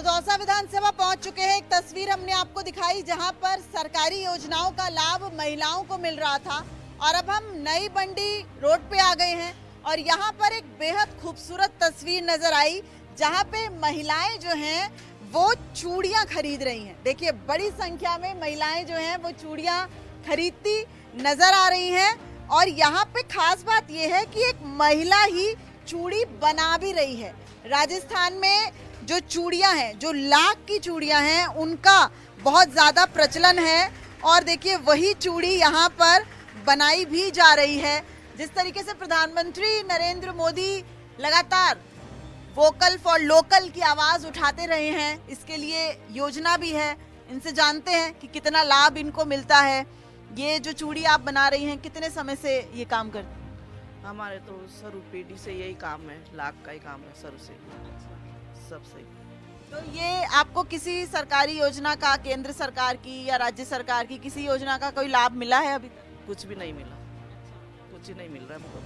दौसा विधानसभा पहुंच चुके हैं। एक तस्वीर हमने आपको दिखाई जहां पर सरकारी योजनाओं का लाभ महिलाओं को मिल रहा था और अब हम नई बंडी रोड पे आ गए हैं और यहां पर एक बेहद खूबसूरत तस्वीर नजर आई जहां पे महिलाएं जो हैं वो चूड़ियां खरीद रही हैं। देखिए बड़ी संख्या में महिलाएं जो हैं वो चूड़ियां खरीदती नजर आ रही हैं और यहाँ पे खास बात यह है कि एक महिला ही चूड़ी बना भी रही है। राजस्थान में जो चूड़ियां हैं, जो लाख की चूड़ियां हैं, उनका बहुत ज़्यादा प्रचलन है और देखिए वही चूड़ी यहाँ पर बनाई भी जा रही है। जिस तरीके से प्रधानमंत्री नरेंद्र मोदी लगातार वोकल फॉर लोकल की आवाज़ उठाते रहे हैं, इसके लिए योजना भी है। इनसे जानते हैं कि कितना लाभ इनको मिलता है। ये जो चूड़ी आप बना रही हैं, कितने समय से ये काम करती हैं? हमारे तो शुरू पीढ़ी से यही काम है, लाख का ही काम है शुरू से सबसे। तो ये आपको किसी सरकारी योजना का, केंद्र सरकार की या राज्य सरकार की किसी योजना का कोई लाभ मिला है अभी तक? कुछ भी नहीं मिला, कुछ ही नहीं मिल रहा हमको।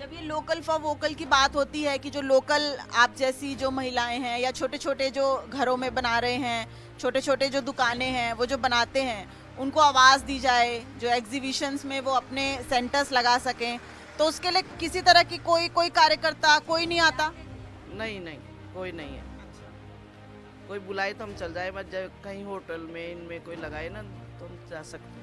जब ये लोकल फॉर वोकल की बात होती है कि जो लोकल आप जैसी जो महिलाएं हैं या छोटे छोटे जो घरों में बना रहे हैं, छोटे छोटे जो दुकानें हैं, वो जो बनाते हैं, उनको आवाज़ दी जाए, जो एग्जीबिशंस में वो अपने सेंटर्स लगा सकें, तो उसके लिए किसी तरह की कोई कार्यकर्ता कोई नहीं आता? नहीं, कोई नहीं है। कोई बुलाए तो हम चल जाए, बस जब कहीं होटल में इनमें कोई लगाए ना तो हम जा सकते हैं।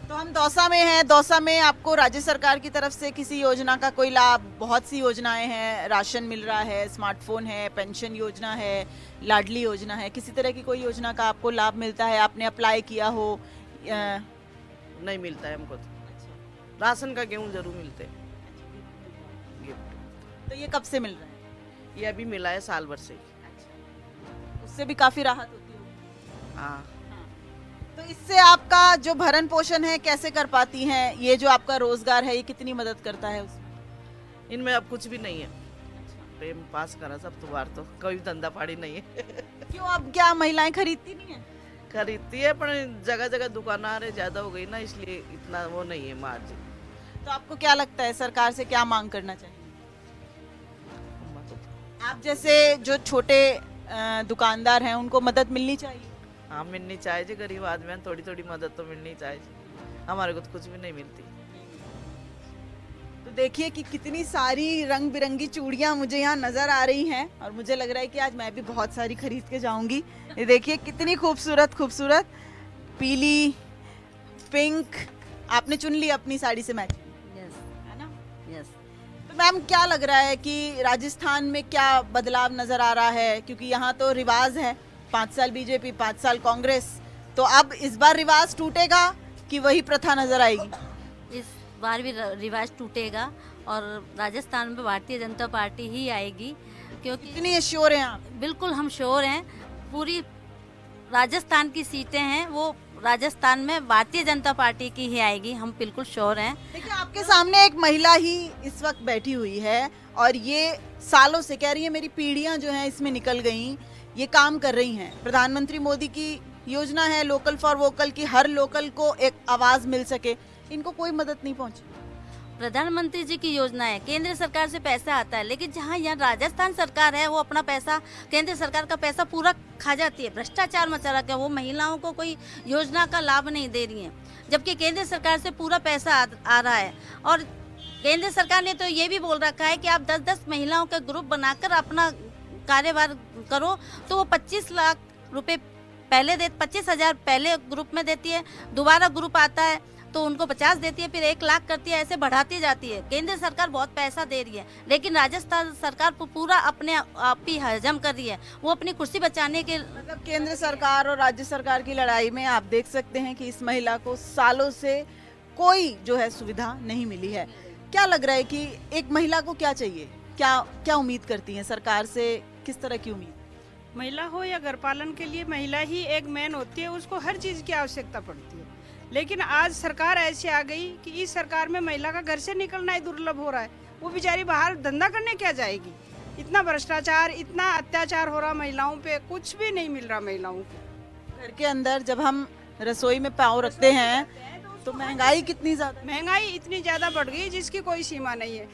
तो हम दौसा में हैं, दौसा में आपको राज्य सरकार की तरफ से किसी योजना का कोई लाभ? बहुत सी योजनाएं हैं, राशन मिल रहा है, स्मार्टफोन है, पेंशन योजना है, लाडली योजना है, किसी तरह की कोई योजना का आपको लाभ मिलता है? आपने अप्लाई किया हो? नहीं मिलता है हमको तो। राशन का गेहूँ जरूर मिलते हैं, गिफ्ट। तो ये कब से मिल रहा है? ये अभी मिला है साल भर से। उससे भी काफी राहत होती है। हाँ। तो इससे आपका जो भरण पोषण है कैसे कर पाती हैं? ये जो आपका रोजगार है ये कितनी मदद करता है उसमें? इनमें अब कुछ भी नहीं है। प्रेम पास करा सब तो बार, तो कोई धंधा पाड़ी नहीं है। क्यों, अब क्या महिलाएं खरीदती नहीं है? खरीदती है पर जगह जगह दुकानें ज्यादा हो गई ना, इसलिए इतना वो नहीं है मार्जिन। तो आपको क्या लगता है सरकार से क्या मांग करना चाहिए? आप जैसे जो छोटे दुकानदार हैं उनको मदद मिलनी चाहिए। हाँ मिलनी चाहिए, गरीब आदमी हैं, थोड़ी थोड़ी मदद तो मिलनी चाहिए। हमारे को तो कुछ भी नहीं मिलती। तो देखिए कि कितनी सारी रंग बिरंगी चूड़ियां मुझे यहाँ नजर आ रही हैं और मुझे लग रहा है कि आज मैं भी बहुत सारी खरीद के जाऊंगी। ये देखिए कितनी खूबसूरत खूबसूरत पीली, पिंक, आपने चुन ली अपनी साड़ी से मैच, है ना? यस। तो मैम क्या लग रहा है कि राजस्थान में क्या बदलाव नजर आ रहा है? क्योंकि यहाँ तो रिवाज है 5 साल बीजेपी 5 साल कांग्रेस, तो अब इस बार रिवाज टूटेगा कि वही प्रथा नजर आएगी? इस बार भी रिवाज टूटेगा और राजस्थान में भारतीय जनता पार्टी ही आएगी, क्योंकि कितनी श्योर हैं आप? बिल्कुल हम श्योर हैं। पूरी राजस्थान की सीटें हैं वो राजस्थान में भारतीय जनता पार्टी की ही आएगी, हम बिल्कुल श्योर हैं। देखिए आपके सामने एक महिला ही इस वक्त बैठी हुई है और ये सालों से कह रही है मेरी पीढ़ियां जो हैं इसमें निकल गई, ये काम कर रही हैं। प्रधानमंत्री मोदी की योजना है लोकल फॉर वोकल की, हर लोकल को एक आवाज मिल सके, इनको कोई मदद नहीं पहुंची। प्रधानमंत्री जी की योजना है, केंद्र सरकार से पैसा आता है, लेकिन जहां यहाँ राजस्थान सरकार है वो अपना पैसा, केंद्र सरकार का पैसा पूरा खा जाती है, भ्रष्टाचार मचा रखा है। वो महिलाओं को कोई योजना का लाभ नहीं दे रही है, जबकि केंद्र सरकार से पूरा पैसा आ रहा है। और केंद्र सरकार ने तो ये भी बोल रखा है कि आप 10-10 महिलाओं का ग्रुप बनाकर अपना कार्यभार करो, तो वो 25 लाख रुपए पहले 25,000 पहले ग्रुप में देती है, दोबारा ग्रुप आता है तो उनको 50 देती है, फिर 1 लाख करती है, ऐसे बढ़ाती जाती है। केंद्र सरकार बहुत पैसा दे रही है, लेकिन राजस्थान सरकार पूरा अपने आप ही हजम कर रही है, वो अपनी कुर्सी बचाने के। मतलब केंद्र सरकार और राज्य सरकार की लड़ाई में आप देख सकते हैं कि इस महिला को सालों से कोई जो है सुविधा नहीं मिली है। क्या लग रहा है कि एक महिला को क्या चाहिए, क्या उम्मीद करती है सरकार से, किस तरह की उम्मीद? महिला हो या घर पालन के लिए महिला ही एक मैन होती है, उसको हर चीज़ की आवश्यकता पड़ती है। लेकिन आज सरकार ऐसी आ गई कि इस सरकार में महिला का घर से निकलना ही दुर्लभ हो रहा है। वो बेचारी बाहर धंधा करने क्या जाएगी? इतना भ्रष्टाचार, इतना अत्याचार हो रहा महिलाओं पे, कुछ भी नहीं मिल रहा महिलाओं को। घर के अंदर जब हम रसोई में पाँव रखते हैं तो महंगाई कितनी ज्यादा, महंगाई इतनी ज़्यादा बढ़ गई जिसकी कोई सीमा नहीं है।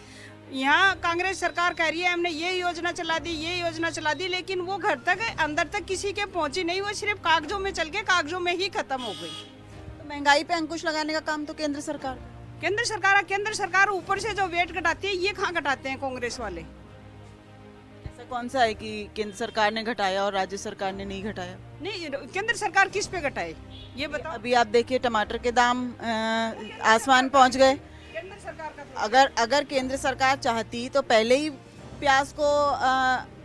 यहाँ कांग्रेस सरकार कह रही है हमने ये योजना चला दी, ये योजना चला दी, लेकिन वो घर तक अंदर तक किसी के पहुंची नहीं, वो सिर्फ कागजों में चल के कागजों में ही खत्म हो गई। तो महंगाई पे अंकुश लगाने का काम तो केंद्र सरकार ऊपर से जो वेट घटाती है, ये कहाँ घटाते हैं कांग्रेस वाले? ऐसा कौन सा है कि केंद्र सरकार ने घटाया और राज्य सरकार ने नहीं घटाया? नहीं, केंद्र सरकार किस पे घटाए ये बताओ। अभी आप देखिए टमाटर के दाम आसमान पहुंच गए। केंद्र सरकार का अगर केंद्र सरकार चाहती तो पहले ही प्याज को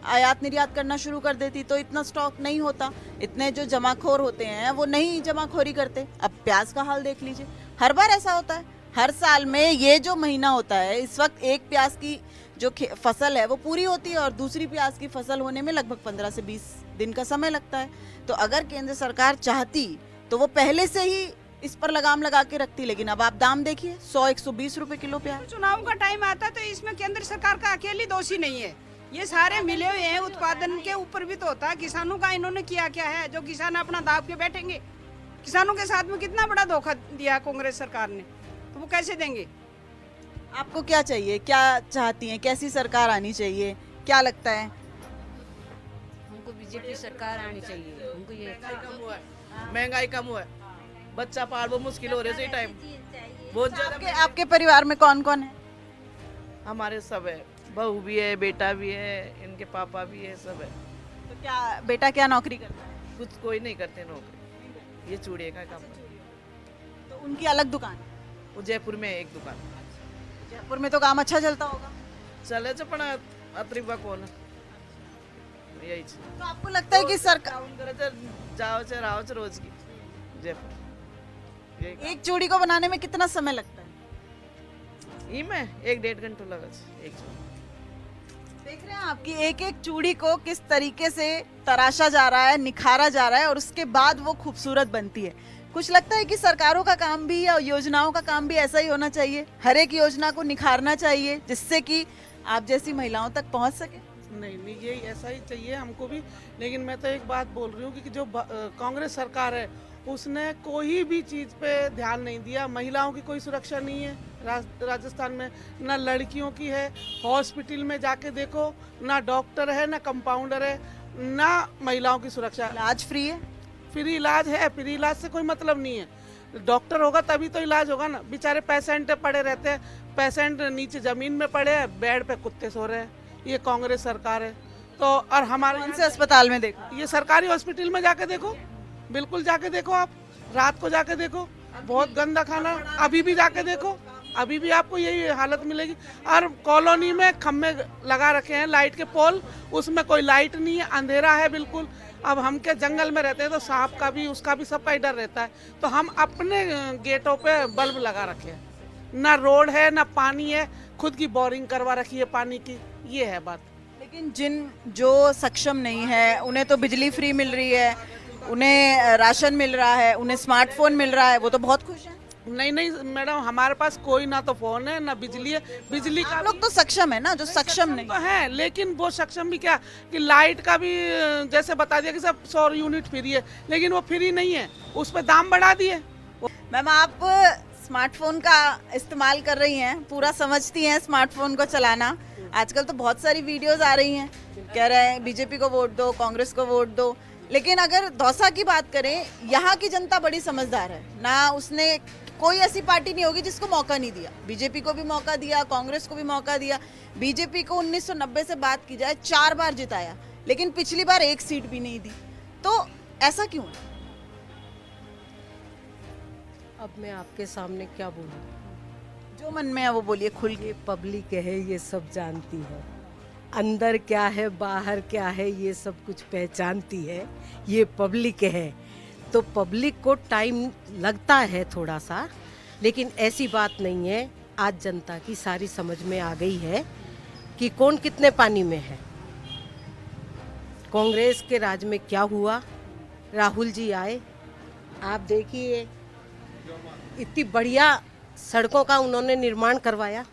आयात निर्यात करना शुरू कर देती तो इतना स्टॉक नहीं होता। इतने जो जमाखोर होते हैं वो नहीं जमाखोरी करते। अब प्याज का हाल देख लीजिए, हर बार ऐसा होता है। हर साल में ये जो महीना होता है, इस वक्त एक प्याज की जो फसल है वो पूरी होती है और दूसरी प्याज की फसल होने में लगभग 15 से 20 दिन का समय लगता है। तो अगर केंद्र सरकार चाहती तो वो पहले से ही इस पर लगाम लगा के रखती, लेकिन अब आप दाम देखिए 100-120 रुपए किलो प्याज। चुनाव का टाइम आता तो इसमें केंद्र सरकार का अकेली दोषी नहीं है, ये सारे मिले हुए हैं। उत्पादन के ऊपर भी तो होता है। किसानों का इन्होंने किया क्या है जो किसान अपना दाब के बैठेंगे? किसानों के साथ में कितना बड़ा धोखा दिया कांग्रेस सरकार ने, तो वो कैसे देंगे? आपको क्या चाहिए, क्या चाहती हैं, कैसी सरकार आनी चाहिए, क्या लगता है? हमको बीजेपी सरकार आनी चाहिए। हमको ये महंगाई कम हुआ है, बच्चा पालना मुश्किल हो रहा है टाइम बहुत ज्यादा। आपके परिवार में कौन कौन है? हमारे सब है, बहू भी है, बेटा भी है, इनके पापा भी है, सब है। तो क्या बेटा क्या नौकरी करता है? कुछ कोई नहीं करते नौकरी, ये चूड़िए का काम करते हैं। तो उनकी अलग दुकान है? वो जयपुर में है एक दुकान। जयपुर में तो काम अच्छा चलता होगा। चले पण अत्रिबा कोण यही तो आपको लगता है कि सरकार जाओ राव रोज की जयपुर एक चूड़ी को बनाने में कितना समय लगता है? में 1-1.5 घंटा लगा एक चूड़ी। देख रहे हैं आपकी एक एक चूड़ी को किस तरीके से तराशा जा रहा है, निखारा जा रहा है और उसके बाद वो खूबसूरत बनती है। कुछ लगता है कि सरकारों का काम भी या योजनाओं का काम भी ऐसा ही होना चाहिए, हर एक योजना को निखारना चाहिए जिससे कि आप जैसी महिलाओं तक पहुंच सके। नहीं, ये ऐसा ही चाहिए हमको भी। लेकिन मैं तो एक बात बोल रही हूँ कि जो कांग्रेस सरकार है उसने कोई भी चीज़ पे ध्यान नहीं दिया। महिलाओं की कोई सुरक्षा नहीं है राजस्थान में, ना लड़कियों की है। हॉस्पिटल में जाके देखो, ना डॉक्टर है, ना कंपाउंडर है, ना महिलाओं की सुरक्षा। इलाज फ्री है? फ्री इलाज है, फ्री इलाज से कोई मतलब नहीं है। डॉक्टर होगा तभी तो इलाज होगा ना। बेचारे पेशेंट पड़े रहते हैं, पेशेंट नीचे जमीन में पड़े हैं, बेड पे कुत्ते सो रहे हैं। ये कांग्रेस सरकार है। तो और हमारे कौन से अस्पताल में देखो? ये सरकारी हॉस्पिटल में जाके देखो, बिल्कुल जाके देखो, आप रात को जाके देखो, बहुत गंदा खाना। अभी भी जाके देखो, अभी भी आपको यही हालत मिलेगी। और कॉलोनी में खम्भे लगा रखे हैं लाइट के पोल, उसमें कोई लाइट नहीं है, अंधेरा है बिल्कुल। अब हम के जंगल में रहते हैं तो सांप का भी, उसका भी, सबका ही डर रहता है। तो हम अपने गेटों पे बल्ब लगा रखे हैं। ना रोड है, ना पानी है, खुद की बोरिंग करवा रखी है पानी की। ये है बात। लेकिन जो सक्षम नहीं है उन्हें तो बिजली फ्री मिल रही है, उन्हें राशन मिल रहा है, उन्हें स्मार्टफोन मिल रहा है, वो तो बहुत खुश हैं। नहीं मैडम, हमारे पास कोई ना तो फोन है ना बिजली है। बिजली का लोग तो सक्षम है ना, जो सक्षम नहीं तो है, लेकिन वो सक्षम भी क्या कि लाइट का भी जैसे बता दिया कि सब 100 यूनिट फ्री है, लेकिन वो फ्री नहीं है, उस पर दाम बढ़ा दिए। मैम, आप स्मार्टफोन का इस्तेमाल कर रही हैं, पूरा समझती हैं स्मार्टफोन को चलाना। आजकल तो बहुत सारी वीडियोस आ रही हैं, कह रहे हैं बीजेपी को वोट दो, कांग्रेस को वोट दो। लेकिन अगर दौसा की बात करें, यहाँ की जनता बड़ी समझदार है ना। उसने कोई ऐसी पार्टी नहीं होगी जिसको मौका नहीं दिया। बीजेपी को भी मौका दिया, कांग्रेस को भी मौका दिया। बीजेपी को 1990 से बात की जाए 4 बार जिताया, लेकिन पिछली बार 1 सीट भी नहीं दी। तो ऐसा क्यों है? अब मैं आपके सामने क्या बोलूं? जो मन में है वो बोलिए खुल के। ये पब्लिक है, ये सब जानती है, अंदर क्या है बाहर क्या है ये सब कुछ पहचानती है। ये पब्लिक है, तो पब्लिक को टाइम लगता है थोड़ा सा, लेकिन ऐसी बात नहीं है। आज जनता की सारी समझ में आ गई है कि कौन कितने पानी में है। कांग्रेस के राज में क्या हुआ, राहुल जी आए, आप देखिए इतनी बढ़िया सड़कों का उन्होंने निर्माण करवाया।